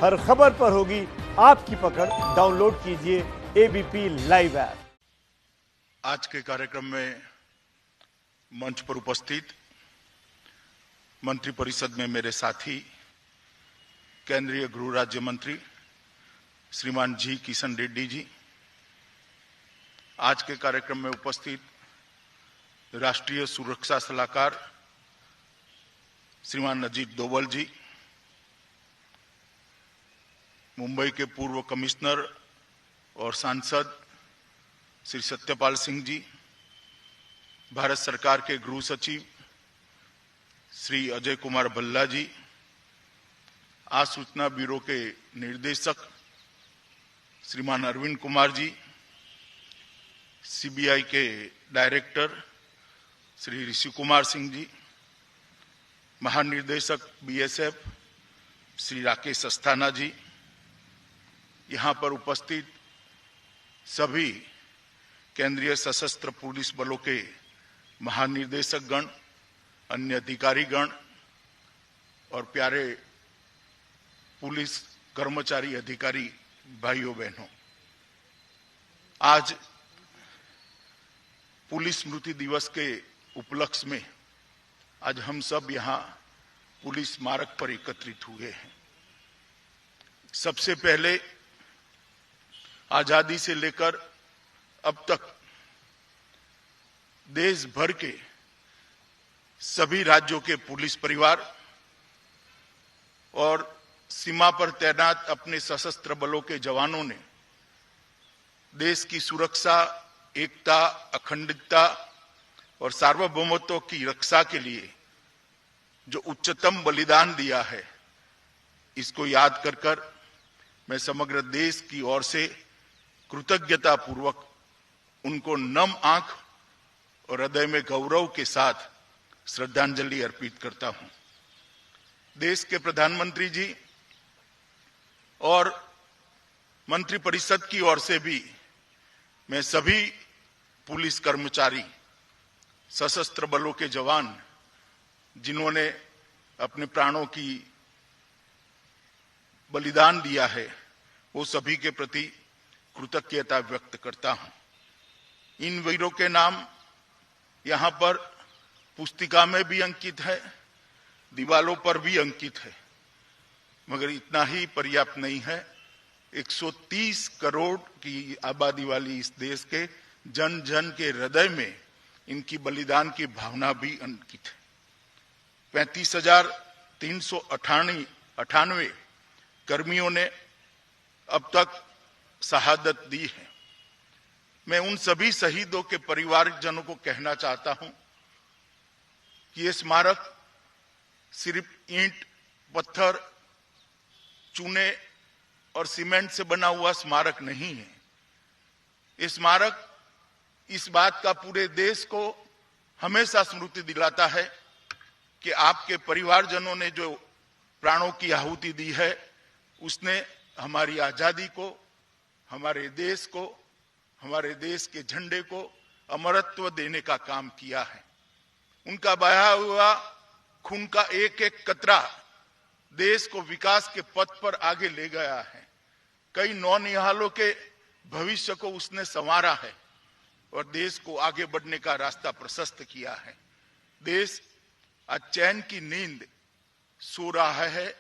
हर खबर पर होगी आपकी पकड़। डाउनलोड कीजिए एबीपी लाइव ऐप। आज के कार्यक्रम में मंच पर उपस्थित मंत्रिपरिषद में मेरे साथी केंद्रीय गृह राज्य मंत्री श्रीमान जी किशन रेड्डी जी, आज के कार्यक्रम में उपस्थित राष्ट्रीय सुरक्षा सलाहकार श्रीमान अजीत डोवल जी, मुंबई के पूर्व कमिश्नर और सांसद श्री सत्यपाल सिंह जी, भारत सरकार के गृह सचिव श्री अजय कुमार भल्ला जी, आसूचना ब्यूरो के निर्देशक श्रीमान अरविंद कुमार जी, सीबीआई के डायरेक्टर श्री ऋषि कुमार सिंह जी, महानिर्देशक बीएसएफ श्री राकेश अस्थाना जी, यहाँ पर उपस्थित सभी केंद्रीय सशस्त्र पुलिस बलों के महानिर्देशक गण, अन्य अधिकारी गण और प्यारे पुलिस कर्मचारी अधिकारी भाइयों बहनों, आज पुलिस स्मृति दिवस के उपलक्ष्य में आज हम सब यहाँ पुलिस स्मारक पर एकत्रित हुए हैं। सबसे पहले आजादी से लेकर अब तक देश भर के सभी राज्यों के पुलिस परिवार और सीमा पर तैनात अपने सशस्त्र बलों के जवानों ने देश की सुरक्षा, एकता, अखंडता और सार्वभौमत्व की रक्षा के लिए जो उच्चतम बलिदान दिया है, इसको याद कर मैं समग्र देश की ओर से कृतज्ञता पूर्वक उनको नम आंख और हृदय में गौरव के साथ श्रद्धांजलि अर्पित करता हूं। देश के प्रधानमंत्री जी और मंत्रिपरिषद की ओर से भी मैं सभी पुलिस कर्मचारी, सशस्त्र बलों के जवान जिन्होंने अपने प्राणों की बलिदान दिया है, वो सभी के प्रति कृतज्ञता व्यक्त करता हूं। इन वीरों के नाम यहां पर पुस्तिका में भी अंकित है, दीवालों पर भी अंकित है, मगर इतना ही पर्याप्त नहीं है। 130 करोड़ की आबादी वाली इस देश के जन जन के हृदय में इनकी बलिदान की भावना भी अंकित है। 35,398 कर्मियों ने अब तक शहादत दी है। मैं उन सभी शहीदों के परिवारजनों को कहना चाहता हूं कि ये स्मारक सिर्फ ईंट, पत्थर, चूने और सीमेंट से बना हुआ स्मारक नहीं है। ये स्मारक इस बात का पूरे देश को हमेशा स्मृति दिलाता है कि आपके परिवारजनों ने जो प्राणों की आहुति दी है, उसने हमारी आजादी को, हमारे देश को, हमारे देश के झंडे को अमरत्व देने का काम किया है। उनका बहा हुआ खून का एक एक कतरा देश को विकास के पथ पर आगे ले गया है। कई नौनिहालों के भविष्य को उसने संवारा है और देश को आगे बढ़ने का रास्ता प्रशस्त किया है। देश आज चैन की नींद सो रहा है।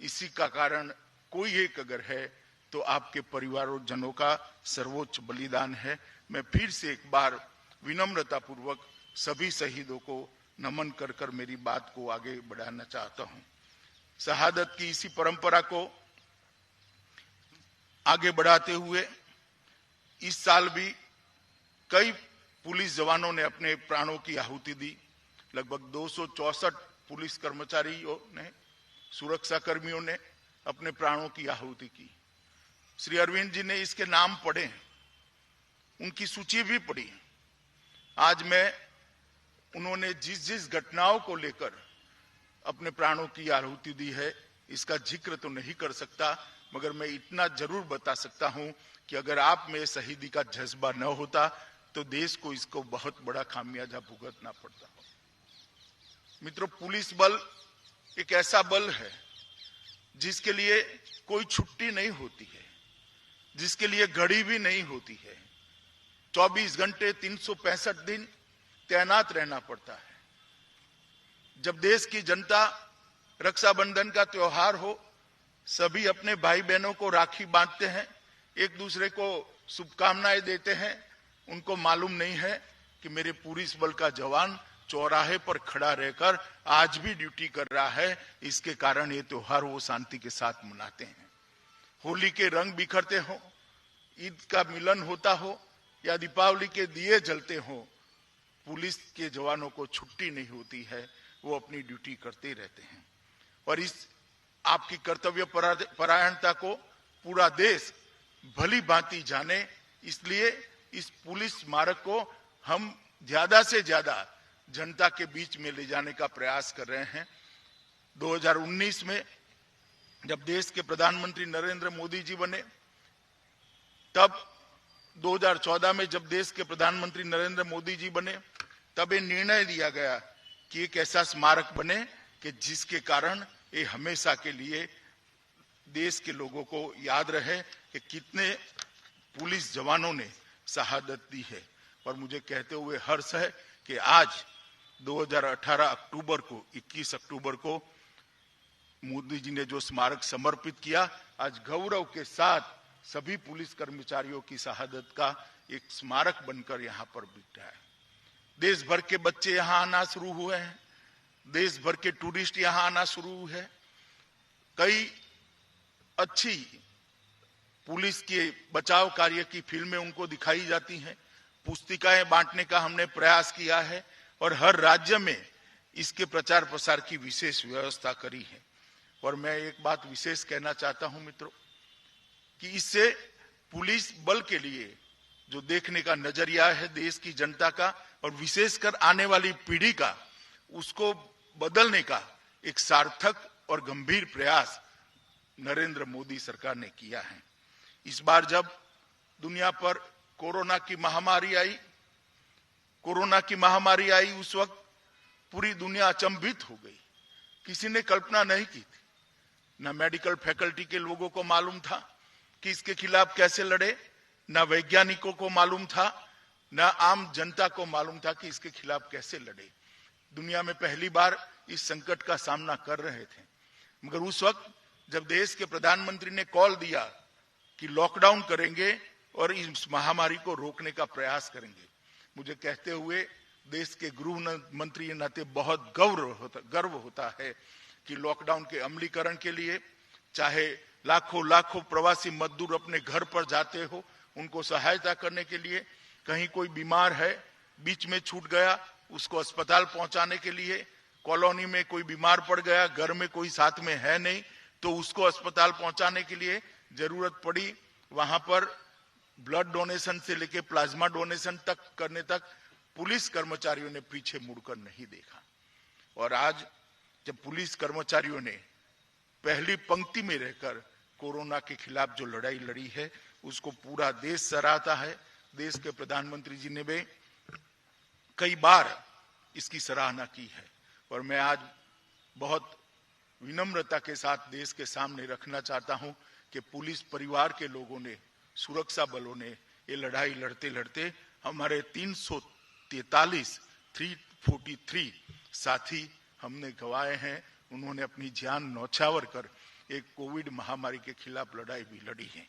इसी का कारण कोई एक अगर है तो आपके परिवारजनों का सर्वोच्च बलिदान है। मैं फिर से एक बार विनम्रता पूर्वक सभी शहीदों को नमन कर मेरी बात को आगे बढ़ाना चाहता हूं। शहादत की इसी परंपरा को आगे बढ़ाते हुए इस साल भी कई पुलिस जवानों ने अपने प्राणों की आहुति दी। लगभग 264 पुलिस कर्मचारियों ने, सुरक्षा कर्मियों ने अपने प्राणों की आहुति की। श्री अरविंद जी ने इसके नाम पढ़े, उनकी सूची भी पढ़ी। आज मैं उन्होंने जिस जिस घटनाओं को लेकर अपने प्राणों की आहुति दी है, इसका जिक्र तो नहीं कर सकता, मगर मैं इतना जरूर बता सकता हूं कि अगर आप में शहीदी का जज्बा न होता तो देश को इसको बहुत बड़ा खामियाजा भुगतना पड़ता। मित्रों, पुलिस बल एक ऐसा बल है जिसके लिए कोई छुट्टी नहीं होती है, जिसके लिए घड़ी भी नहीं होती है। 24 घंटे 365 दिन तैनात रहना पड़ता है। जब देश की जनता रक्षाबंधन का त्योहार हो, सभी अपने भाई बहनों को राखी बांधते हैं, एक दूसरे को शुभकामनाएं देते हैं। उनको मालूम नहीं है कि मेरे पुलिस बल का जवान चौराहे पर खड़ा रहकर आज भी ड्यूटी कर रहा है। इसके कारण ये त्योहार वो शांति के साथ मनाते हैं। होली के रंग बिखरते हो, ईद का मिलन होता हो या दीपावली के दिए जलते हो, पुलिस के जवानों को छुट्टी नहीं होती है। वो अपनी ड्यूटी करते रहते हैं और इस आपकी कर्तव्य परायणता को पूरा देश भली भांति जाने, इसलिए इस पुलिस स्मारक को हम ज्यादा से ज्यादा जनता के बीच में ले जाने का प्रयास कर रहे हैं। 2019 में जब देश के प्रधानमंत्री नरेंद्र मोदी जी बने, तब 2014 में जब देश के प्रधानमंत्री नरेंद्र मोदी जी बने, तब ये निर्णय लिया गया कि एक ऐसा स्मारक बने कि जिसके कारण ये हमेशा के लिए देश के लोगों को याद रहे कि कितने पुलिस जवानों ने शहादत दी है। और मुझे कहते हुए हर्ष है कि आज 2018 अक्टूबर को 21 अक्टूबर को मोदी जी ने जो स्मारक समर्पित किया, आज गौरव के साथ सभी पुलिस कर्मचारियों की शहादत का एक स्मारक बनकर यहाँ पर बिठा है। देश भर के बच्चे यहाँ आना शुरू हुए हैं, देश भर के टूरिस्ट यहाँ आना शुरू हुए हैं। कई अच्छी पुलिस के बचाव कार्य की फिल्में उनको दिखाई जाती हैं, पुस्तिकाएं बांटने का हमने प्रयास किया है और हर राज्य में इसके प्रचार प्रसार की विशेष व्यवस्था करी है। और मैं एक बात विशेष कहना चाहता हूं मित्रों कि इससे पुलिस बल के लिए जो देखने का नजरिया है देश की जनता का और विशेषकर आने वाली पीढ़ी का, उसको बदलने का एक सार्थक और गंभीर प्रयास नरेंद्र मोदी सरकार ने किया है। इस बार जब दुनिया पर कोरोना की महामारी आई, उस वक्त पूरी दुनिया अचंभित हो गई। किसी ने कल्पना नहीं की थी, न मेडिकल फैकल्टी के लोगों को मालूम था कि इसके खिलाफ कैसे लड़े, न वैज्ञानिकों को मालूम था, न आम जनता को मालूम था कि इसके खिलाफ कैसे लड़े। दुनिया में पहली बार इस संकट का सामना कर रहे थे, मगर उस वक्त जब देश के प्रधानमंत्री ने कॉल दिया कि लॉकडाउन करेंगे और इस महामारी को रोकने का प्रयास करेंगे, मुझे कहते हुए देश के गृह मंत्री के नाते बहुत गर्व होता है कि लॉकडाउन के अमलीकरण के लिए चाहे लाखों प्रवासी मजदूर अपने घर पर जाते हो, उनको सहायता करने के लिए, कहीं कोई बीमार है बीच में छूट गया उसको अस्पताल पहुंचाने के लिए, कॉलोनी में कोई बीमार पड़ गया, घर में कोई साथ में है नहीं तो उसको अस्पताल पहुंचाने के लिए जरूरत पड़ी, वहां पर ब्लड डोनेशन से लेके प्लाज्मा डोनेशन तक करने तक पुलिस कर्मचारियों ने पीछे मुड़कर नहीं देखा। और आज जब पुलिस कर्मचारियों ने पहली पंक्ति में रहकर कोरोना के खिलाफ जो लड़ाई लड़ी है, उसको पूरा देश सराहता है। देश के प्रधानमंत्री जी ने भी कई बार इसकी सराहना की है और मैं आज बहुत विनम्रता के साथ देश के सामने रखना चाहता हूं कि पुलिस परिवार के लोगों ने, सुरक्षा बलों ने ये लड़ाई लड़ते लड़ते हमारे 343 साथी हमने गंवाए हैं। उन्होंने अपनी जान न्यौछावर कर एक कोविड महामारी के खिलाफ लड़ाई भी लड़ी है।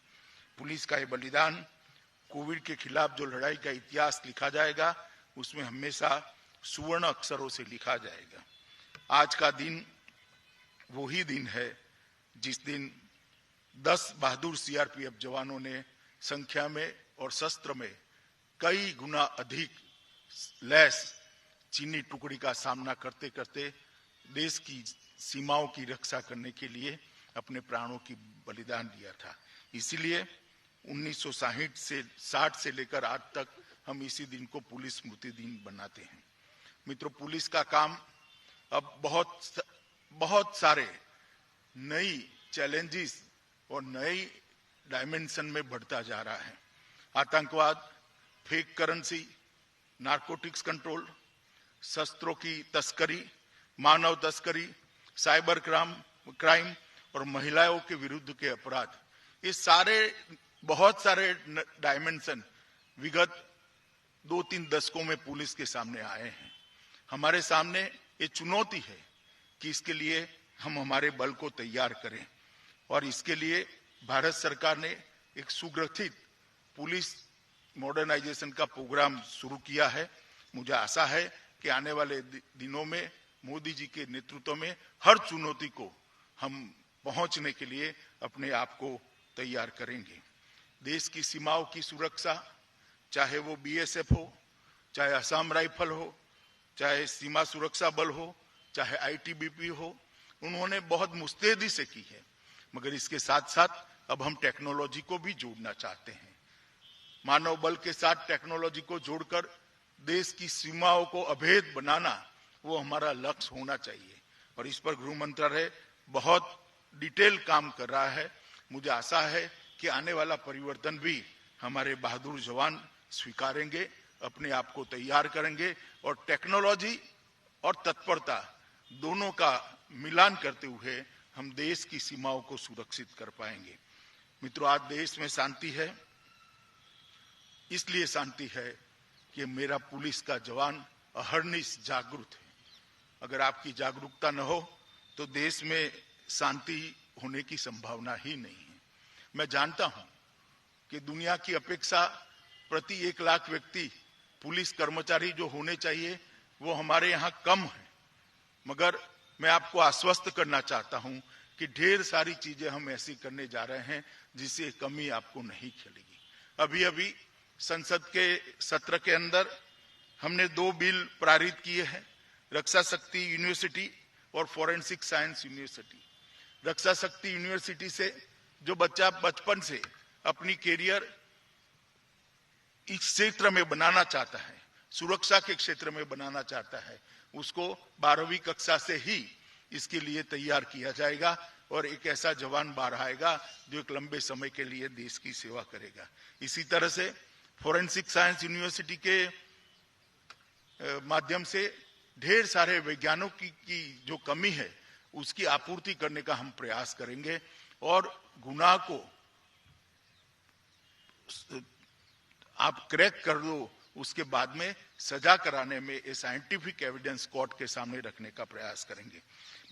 पुलिस का ये बलिदान, कोविड के खिलाफ जो लड़ाई का इतिहास लिखा जाएगा, उसमें हमेशा सुवर्ण अक्षरों से लिखा जाएगा। आज का दिन वही दिन है जिस दिन 10 बहादुर सीआरपीएफ जवानों ने संख्या में और शस्त्र में कई गुना अधिक लैस चीनी टुकड़ी का सामना करते करते देश की सीमाओं की रक्षा करने के लिए अपने प्राणों की बलिदान दिया था। इसीलिए 1960 से लेकर आज तक हम इसी दिन को पुलिस स्मृति दिन बनाते हैं। मित्रों, पुलिस का काम अब बहुत सारे नई चैलेंजेस और नई डायमेंशन में बढ़ता जा रहा है। आतंकवाद, फेक करेंसी, नारकोटिक्स कंट्रोल, शस्त्रों की तस्करी, मानव तस्करी, साइबर क्राइम और महिलाओं के विरुद्ध के अपराध, ये सारे बहुत सारे डायमेंशन विगत 2-3 दशकों में पुलिस के सामने आए हैं। हमारे सामने ये चुनौती है कि इसके लिए हम हमारे बल को तैयार करें और इसके लिए भारत सरकार ने एक सुगठित पुलिस मॉडर्नाइजेशन का प्रोग्राम शुरू किया है। मुझे आशा है कि आने वाले दिनों में मोदी जी के नेतृत्व में हर चुनौती को हम पहुंचने के लिए अपने आप को तैयार करेंगे। देश की सीमाओं की सुरक्षा, चाहे वो बीएसएफ हो, चाहे असम राइफल हो, चाहे सीमा सुरक्षा बल हो, चाहे आईटीबीपी हो, उन्होंने बहुत मुस्तैदी से की है। मगर इसके साथ साथ अब हम टेक्नोलॉजी को भी जोड़ना चाहते हैं। मानव बल के साथ टेक्नोलॉजी को जोड़कर देश की सीमाओं को अभेद बनाना, वो हमारा लक्ष्य होना चाहिए और इस पर गृह मंत्रालय बहुत डिटेल काम कर रहा है। मुझे आशा है कि आने वाला परिवर्तन भी हमारे बहादुर जवान स्वीकारेंगे, अपने आप को तैयार करेंगे और टेक्नोलॉजी और तत्परता दोनों का मिलान करते हुए हम देश की सीमाओं को सुरक्षित कर पाएंगे। मित्रों, आज देश में शांति है, इसलिए शांति है कि मेरा पुलिस का जवान अहर्निश जागरूक है। अगर आपकी जागरूकता न हो तो देश में शांति होने की संभावना ही नहीं है। मैं जानता हूं कि दुनिया की अपेक्षा प्रति 1 लाख व्यक्ति पुलिस कर्मचारी जो होने चाहिए वो हमारे यहाँ कम है, मगर मैं आपको आश्वस्त करना चाहता हूं कि ढेर सारी चीजें हम ऐसी करने जा रहे हैं जिससे कमी आपको नहीं खलेगी। अभी अभी संसद के सत्र के अंदर हमने 2 बिल पारित किए हैं, रक्षा शक्ति यूनिवर्सिटी और फॉरेंसिक साइंस यूनिवर्सिटी। रक्षा शक्ति यूनिवर्सिटी से जो बच्चा बचपन से अपनी कैरियर इस क्षेत्र में बनाना चाहता है, सुरक्षा के क्षेत्र में बनाना चाहता है, उसको 12वीं कक्षा से ही इसके लिए तैयार किया जाएगा और एक ऐसा जवान बाहर आएगा जो एक लंबे समय के लिए देश की सेवा करेगा। इसी तरह से फॉरेंसिक साइंस यूनिवर्सिटी के माध्यम से ढेर सारे वैज्ञानिकों की जो कमी है उसकी आपूर्ति करने का हम प्रयास करेंगे और गुनाह को आप क्रैक कर दो, उसके बाद में सजा कराने में ये साइंटिफिक एविडेंस कोर्ट के सामने रखने का प्रयास करेंगे।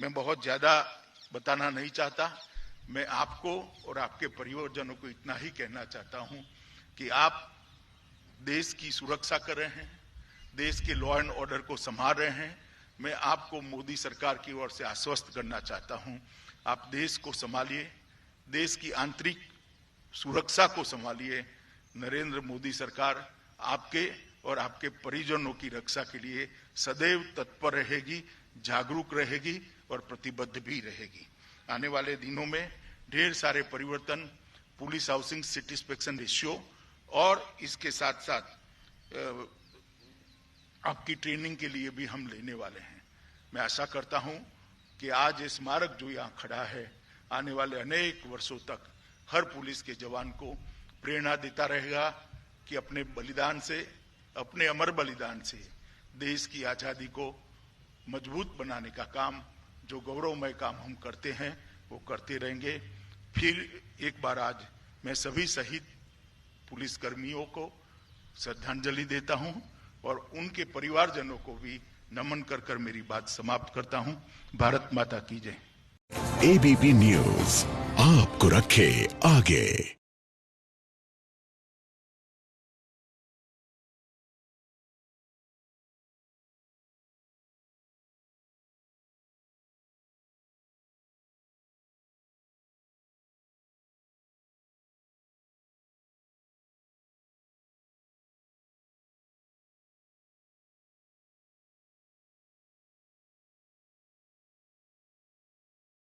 मैं बहुत ज्यादा बताना नहीं चाहता, मैं आपको और आपके परिवारजनों को इतना ही कहना चाहता हूं कि आप देश की सुरक्षा कर रहे हैं, देश के लॉ एंड ऑर्डर को संभाल रहे हैं। मैं आपको मोदी सरकार की ओर से आश्वस्त करना चाहता हूं, आप देश को संभालिए, देश की आंतरिक सुरक्षा को संभालिए। नरेंद्र मोदी सरकार आपके और आपके परिजनों की रक्षा के लिए सदैव तत्पर रहेगी, जागरूक रहेगी और प्रतिबद्ध भी रहेगी। आने वाले दिनों में ढेर सारे परिवर्तन पुलिस हाउसिंग सेटिस्फेक्शन रेशियो और इसके साथ साथ आपकी ट्रेनिंग के लिए भी हम लेने वाले हैं। मैं आशा करता हूं कि आज ये स्मारक जो यहाँ खड़ा है आने वाले अनेक वर्षों तक हर पुलिस के जवान को प्रेरणा देता रहेगा कि अपने बलिदान से, अपने अमर बलिदान से देश की आजादी को मजबूत बनाने का काम, जो गौरवमय काम हम करते हैं वो करते रहेंगे। फिर एक बार आज मैं सभी शहीद पुलिस कर्मियों को श्रद्धांजलि देता हूं और उनके परिवारजनों को भी नमन कर मेरी बात समाप्त करता हूं। भारत माता की जय। एबीपी न्यूज आपको रखे आगे।